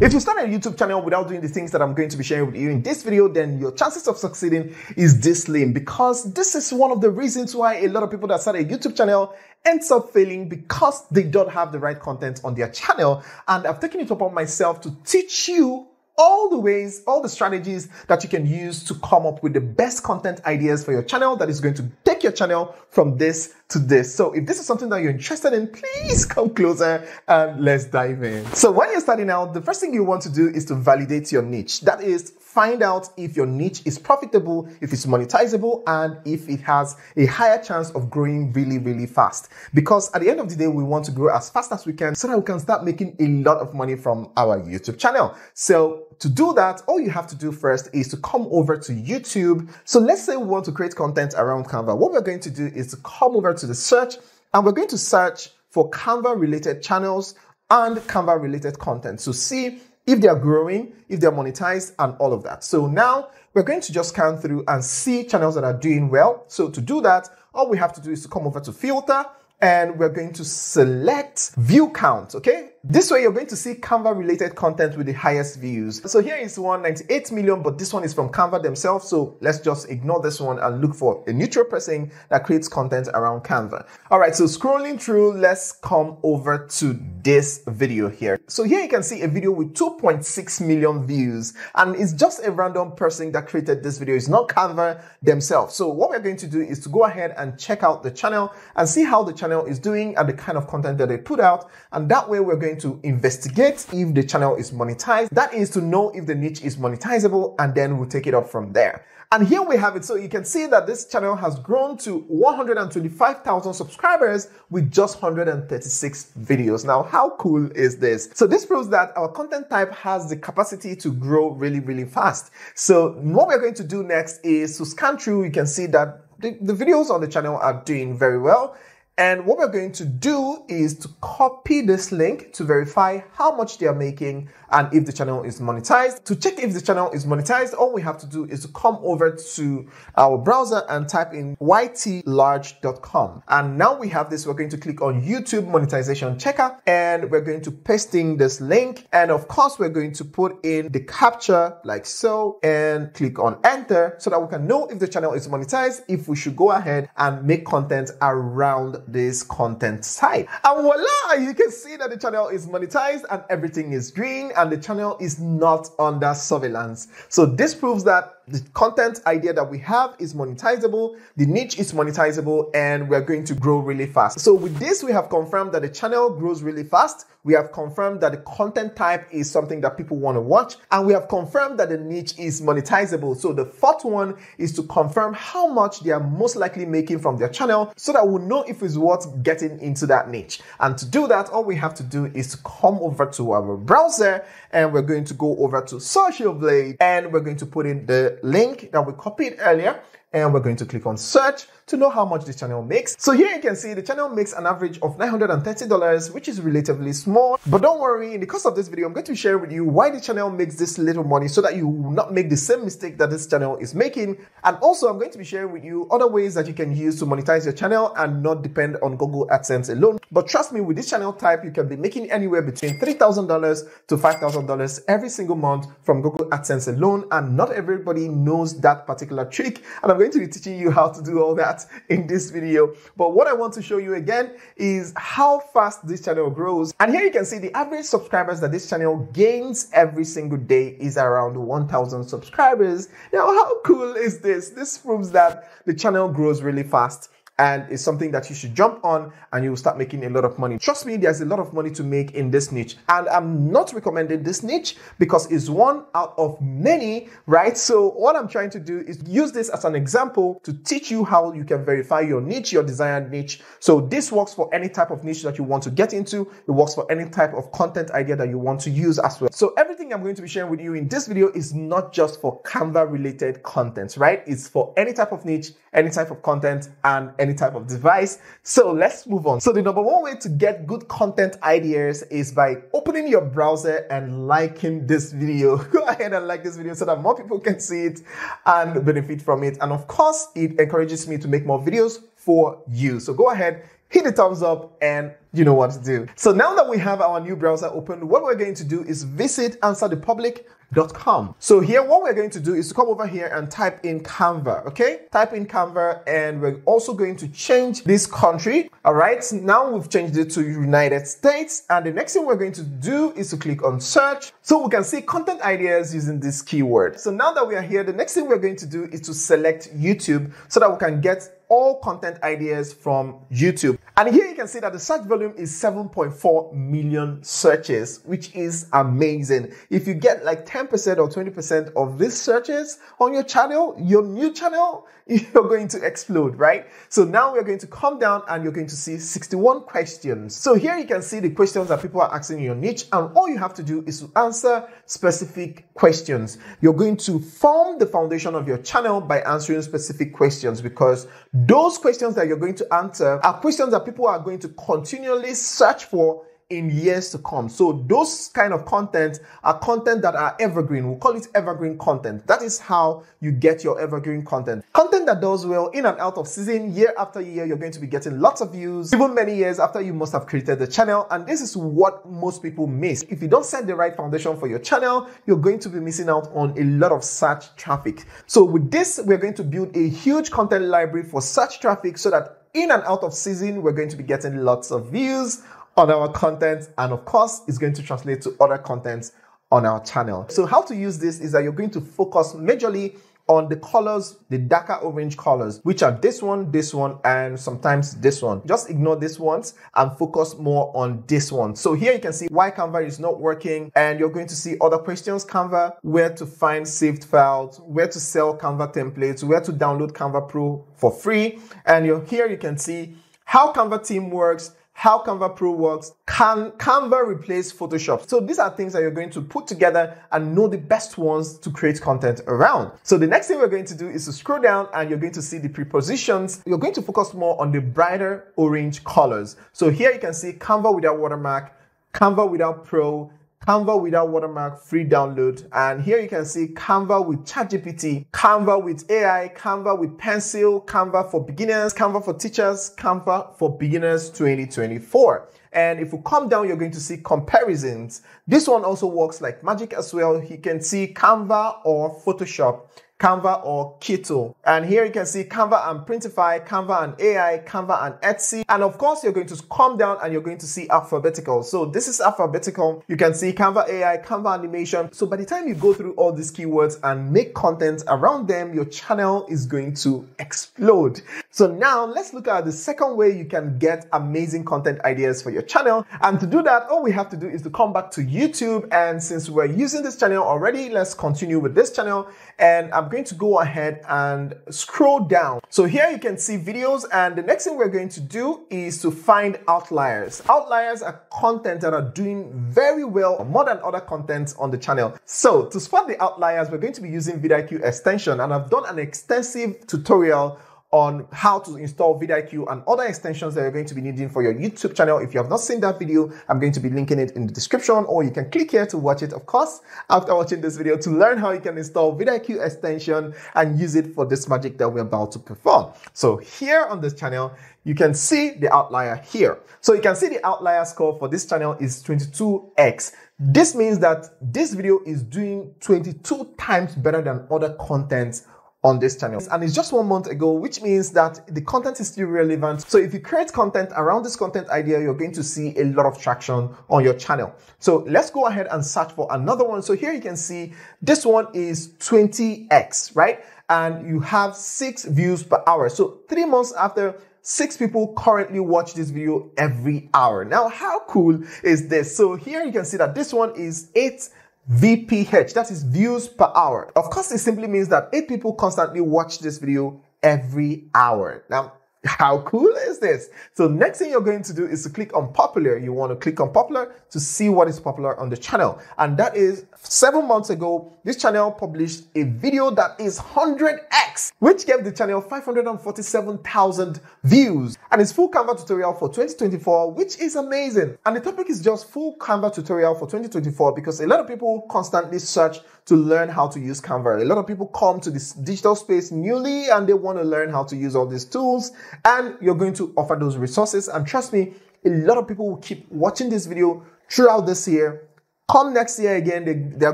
If you start a YouTube channel without doing the things that I'm going to be sharing with you in this video, then your chances of succeeding is this slim, because this is one of the reasons why a lot of people that start a YouTube channel ends up failing, because they don't have the right content on their channel. And I've taken it upon myself to teach you all the ways, all the strategies that you can use to come up with the best content ideas for your channel that is going to take your channel from this to this. So if this is something that you're interested in, please come closer and let's dive in. So when you're starting out, the first thing you want to do is to validate your niche. That is, find out if your niche is profitable, if it's monetizable, and if it has a higher chance of growing really, really fast. Because at the end of the day, we want to grow as fast as we can so that we can start making a lot of money from our YouTube channel. So to do that, all you have to do first is to come over to YouTube. So let's say we want to create content around Canva. What we're going to do is to come over to the search, and we're going to search for Canva related channels and Canva related content. So see if they are growing, if they're monetized, and all of that. So now we're going to just scan through and see channels that are doing well. So to do that, all we have to do is to come over to filter, and we're going to select view count, okay? This way, you're going to see Canva related content with the highest views. So here is 198 million, but this one is from Canva themselves. So let's just ignore this one and look for a neutral person that creates content around Canva. All right, so scrolling through, let's come over to this video here. So here you can see a video with 2.6 million views, and it's just a random person that created this video. It's not Canva themselves. So what we're going to do is to go ahead and check out the channel and see how the channel is doing and the kind of content that they put out. And that way we're going to investigate if the channel is monetized. That is to know if the niche is monetizable, and then we'll take it up from there. And here we have it. So you can see that this channel has grown to 125,000 subscribers with just 136 videos. Now, how cool is this? So this proves that our content type has the capacity to grow really, really fast. So what we're going to do next is to scan through. You can see that the videos on the channel are doing very well. And what we're going to do is to copy this link to verify how much they are making and if the channel is monetized. To check if the channel is monetized, all we have to do is to come over to our browser and type in ytlarge.com. And now we have this. We're going to click on YouTube monetization checker, and we're going to paste in this link. And of course, we're going to put in the captcha like so and click on enter so that we can know if the channel is monetized, if we should go ahead and make content around this content type. And voila, you can see that the channel is monetized and everything is green, and the channel is not under surveillance. So this proves that the content idea that we have is monetizable, the niche is monetizable, and we're going to grow really fast. So with this, we have confirmed that the channel grows really fast. We have confirmed that the content type is something that people want to watch, and we have confirmed that the niche is monetizable. So the fourth one is to confirm how much they are most likely making from their channel so that we'll know if it's worth getting into that niche. And to do that, all we have to do is to come over to our browser, and we're going to go over to Social Blade, and we're going to put in the link that we copied earlier, and we're going to click on search to know how much the channel makes. So here you can see the channel makes an average of $930, which is relatively small. But don't worry, in the course of this video, I'm going to share with you why the channel makes this little money so that you will not make the same mistake that this channel is making. And also, I'm going to be sharing with you other ways that you can use to monetize your channel and not depend on Google AdSense alone. But trust me, with this channel type, you can be making anywhere between $3,000 to $5,000 every single month from Google AdSense alone. And not everybody knows that particular trick. And I'm going to be teaching you how to do all that in this video. But what I want to show you again is how fast this channel grows. And here you can see the average subscribers that this channel gains every single day is around 1,000 subscribers. Now, how cool is this? This proves that the channel grows really fast, and it's something that you should jump on and you will start making a lot of money. Trust me, there's a lot of money to make in this niche. And I'm not recommending this niche because it's one out of many, right? So what I'm trying to do is use this as an example to teach you how you can verify your niche, your desired niche. So this works for any type of niche that you want to get into. It works for any type of content idea that you want to use as well. So everything I'm going to be sharing with you in this video is not just for Canva related content, right? It's for any type of niche, any type of content, and any type of device. So let's move on. So the number one way to get good content ideas is by opening your browser and liking this video. Go ahead and like this video so that more people can see it and benefit from it. And of course, it encourages me to make more videos for you. So go ahead, hit the thumbs up, and you know what to do. So now that we have our new browser open, what we're going to do is visit answerthepublic.com. So here, what we're going to do is to come over here and type in Canva, okay? Type in Canva, and we're also going to change this country, all right? Now we've changed it to United States, and the next thing we're going to do is to click on search, so we can see content ideas using this keyword. So now that we are here, the next thing we're going to do is to select YouTube so that we can get all content ideas from YouTube. And here you can see that the search volume is 7.4 million searches, which is amazing. If you get like 10% or 20% of these searches on your channel, your new channel, you're going to explode, right? So now we're going to come down and you're going to see 61 questions. So here you can see the questions that people are asking in your niche, and all you have to do is to answer specific questions. You're going to form the foundation of your channel by answering specific questions, because those questions that you're going to answer are questions that people are going to continually search for in years to come. So those kind of content are content that are evergreen. We'll call it evergreen content. That is how you get your evergreen content. Content that does well in and out of season, year after year. You're going to be getting lots of views, even many years after you must have created the channel. And this is what most people miss. If you don't set the right foundation for your channel, you're going to be missing out on a lot of search traffic. So with this, we're going to build a huge content library for search traffic, so that in and out of season, we're going to be getting lots of views on our content, and of course it's going to translate to other contents on our channel. So how to use this is that you're going to focus majorly on the colors, the darker orange colors, which are this one, and sometimes this one. Just ignore these ones and focus more on this one. So here you can see why Canva is not working, and you're going to see other questions: Canva, where to find saved files, where to sell Canva templates, where to download Canva Pro for free. And here you can see how Canva Team works, how Canva Pro works, can Canva replace Photoshop? So these are things that you're going to put together and know the best ones to create content around. So the next thing we're going to do is to scroll down, and you're going to see the prepositions. You're going to focus more on the brighter orange colors. So here you can see Canva without watermark, Canva without Pro, Canva without watermark, free download. And here you can see Canva with ChatGPT, Canva with AI, Canva with Pencil, Canva for beginners, Canva for teachers, Canva for beginners 2024. And if we come down, you're going to see comparisons. This one also works like magic as well. You can see Canva or Photoshop, Canva or Keto. And here you can see Canva and Printify, Canva and AI, Canva and Etsy. And of course, you're going to come down and you're going to see alphabetical. So this is alphabetical. You can see Canva AI, Canva animation. So by the time you go through all these keywords and make content around them, your channel is going to explode. So now let's look at the second way you can get amazing content ideas for your channel. And to do that, all we have to do is to come back to YouTube. And since we're using this channel already, let's continue with this channel. And I'm going to go ahead and scroll down. So here you can see videos, and the next thing we're going to do is to find outliers. Outliers are content that are doing very well, more than other contents on the channel. So to spot the outliers, we're going to be using vidIQ extension, and I've done an extensive tutorial on how to install vidIQ and other extensions that you're going to be needing for your YouTube channel. If you have not seen that video, I'm going to be linking it in the description, or you can click here to watch it, of course, after watching this video, to learn how you can install vidIQ extension and use it for this magic that we're about to perform. So here on this channel, you can see the outlier here. So you can see the outlier score for this channel is 22x. This means that this video is doing 22 times better than other contents on this channel. And it's just 1 month ago, which means that the content is still relevant. So if you create content around this content idea, you're going to see a lot of traction on your channel. So let's go ahead and search for another one. So here you can see this one is 20x, right? And you have 6 views per hour. So 3 months after, 6 people currently watch this video every hour. Now, how cool is this? So here you can see that this one is 8 VPH, that is views per hour. Of course, it simply means that 8 people constantly watch this video every hour. Now, how cool is this? So next thing you're going to do is to click on popular. You want to click on popular to see what is popular on the channel. And that is 7 months ago, this channel published a video that is 100x, which gave the channel 547,000 views. And it's full Canva tutorial for 2024, which is amazing. And the topic is just full Canva tutorial for 2024 because a lot of people constantly search to learn how to use Canva. A lot of people come to this digital space newly and they want to learn how to use all these tools, and you're going to offer those resources. And trust me, a lot of people will keep watching this video throughout this year. Come next year again, they are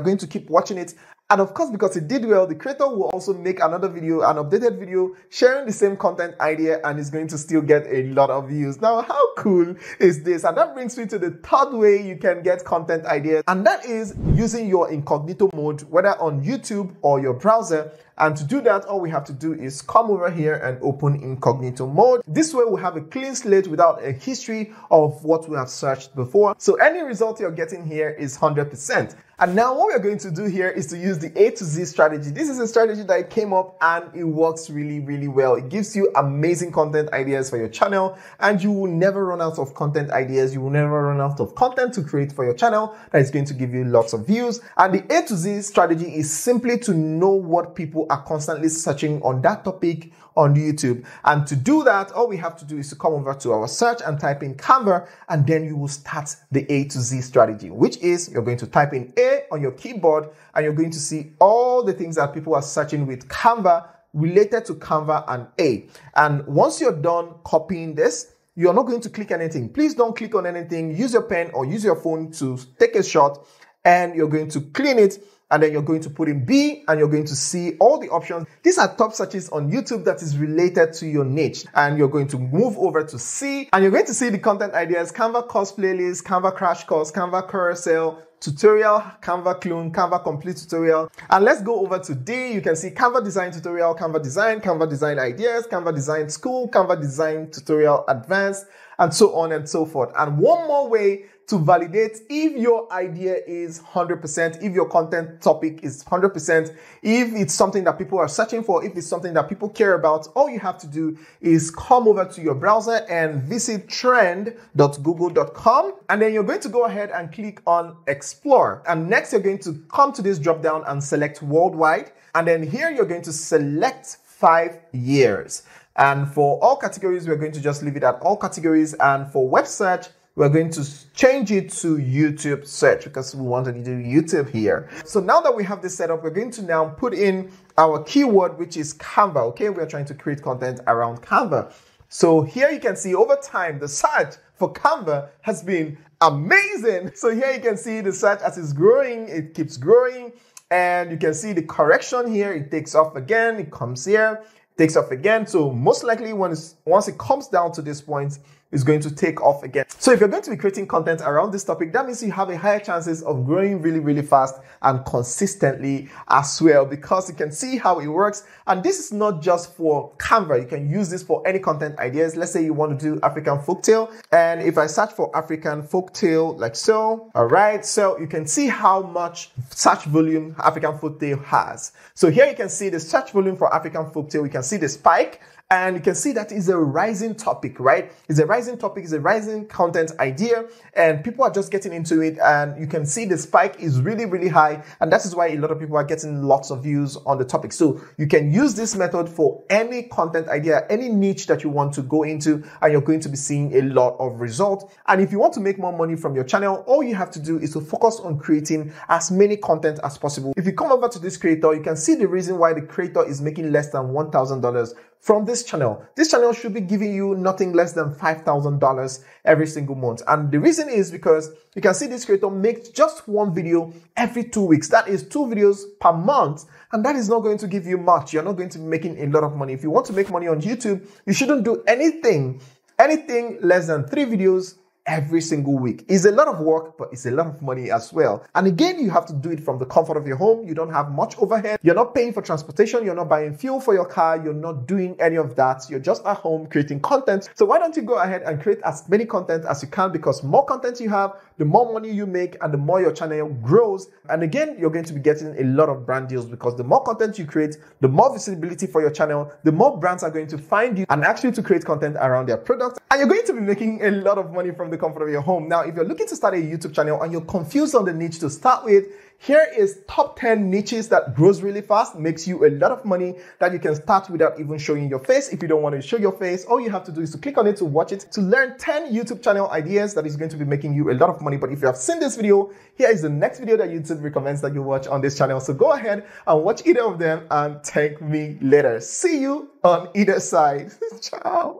going to keep watching it. And of course, because it did well, the creator will also make another video, an updated video, sharing the same content idea, and is going to still get a lot of views. Now, how cool is this? And that brings me to the third way you can get content ideas, and that is using your incognito mode, whether on YouTube or your browser. And to do that, all we have to do is come over here and open incognito mode. This way we'll have a clean slate without a history of what we have searched before. So any result you're getting here is 100%. And now what we're going to do here is to use the A to Z strategy. This is a strategy that came up and it works really, really well. It gives you amazing content ideas for your channel, and you will never run out of content ideas. You will never run out of content to create for your channel that is going to give you lots of views. And the A to Z strategy is simply to know what people are constantly searching on that topic on YouTube. And to do that, all we have to do is to come over to our search and type in Canva, and then you will start the A to Z strategy, which is you're going to type in A on your keyboard, and you're going to see all the things that people are searching with Canva related to Canva and A. And once you're done copying this, you're not going to click anything. Please don't click on anything. Use your pen or use your phone to take a shot, and you're going to clean it. And then you're going to put in B, and you're going to see all the options. These are top searches on YouTube that is related to your niche. And you're going to move over to C, and you're going to see the content ideas: Canva course playlist, Canva crash course, Canva carousel, tutorial, Canva clone, Canva complete tutorial. And let's go over to D. You can see Canva design tutorial, Canva design ideas, Canva design school, Canva design tutorial advanced, and so on and so forth. And one more way to validate if your idea is 100%, if your content topic is 100%, if it's something that people are searching for, if it's something that people care about, all you have to do is come over to your browser and visit trend.google.com. And then you're going to go ahead and click on Explore. And next, you're going to come to this drop down and select Worldwide. And then here, you're going to select 5 years. And for all categories, we're going to just leave it at all categories. And for web search, we're going to change it to YouTube search because we wanted to do YouTube here. So now that we have this set up, we're going to now put in our keyword, which is Canva. Okay, we're trying to create content around Canva. So here you can see over time, the search for Canva has been amazing. So here you can see the search as it's growing, it keeps growing. And you can see the correction here. It takes off again, it comes here, takes off again. So most likely once it comes down to this point, is going to take off again. So if you're going to be creating content around this topic, that means you have a higher chances of growing really, really fast and consistently as well, because you can see how it works. And this is not just for Canva. You can use this for any content ideas. Let's say you want to do African folktale. And if I search for African folktale like so, all right, so you can see how much search volume African folktale has. So here you can see the search volume for African folktale. You can see the spike. And you can see that is a rising topic, right? It's a rising topic, it's a rising content idea, and people are just getting into it. And you can see the spike is really, really high. And that is why a lot of people are getting lots of views on the topic. So you can use this method for any content idea, any niche that you want to go into, and you're going to be seeing a lot of results. And if you want to make more money from your channel, all you have to do is to focus on creating as many content as possible. If you come over to this creator, you can see the reason why the creator is making less than $1,000 from this channel. This channel should be giving you nothing less than $5,000 every single month. And the reason is because you can see this creator makes just one video every 2 weeks. That is 2 videos per month. And that is not going to give you much. You're not going to be making a lot of money. If you want to make money on YouTube, you shouldn't do anything less than 3 videos every single week. It's a lot of work, but it's a lot of money as well. And again, you have to do it from the comfort of your home. You don't have much overhead. You're not paying for transportation. You're not buying fuel for your car. You're not doing any of that. You're just at home creating content. So why don't you go ahead and create as many content as you can, because more content you have, the more money you make and the more your channel grows. And again, you're going to be getting a lot of brand deals, because the more content you create, the more visibility for your channel, the more brands are going to find you and ask you to create content around their products. And you're going to be making a lot of money from the the comfort of your home. Now, if you're looking to start a YouTube channel and you're confused on the niche to start with, here is top 10 niches that grows really fast, makes you a lot of money that you can start without even showing your face. If you don't want to show your face, all you have to do is to click on it to watch it, to learn 10 YouTube channel ideas that is going to be making you a lot of money. But if you have seen this video, here is the next video that YouTube recommends that you watch on this channel. So go ahead and watch either of them and thank me later. See you on either side. Ciao.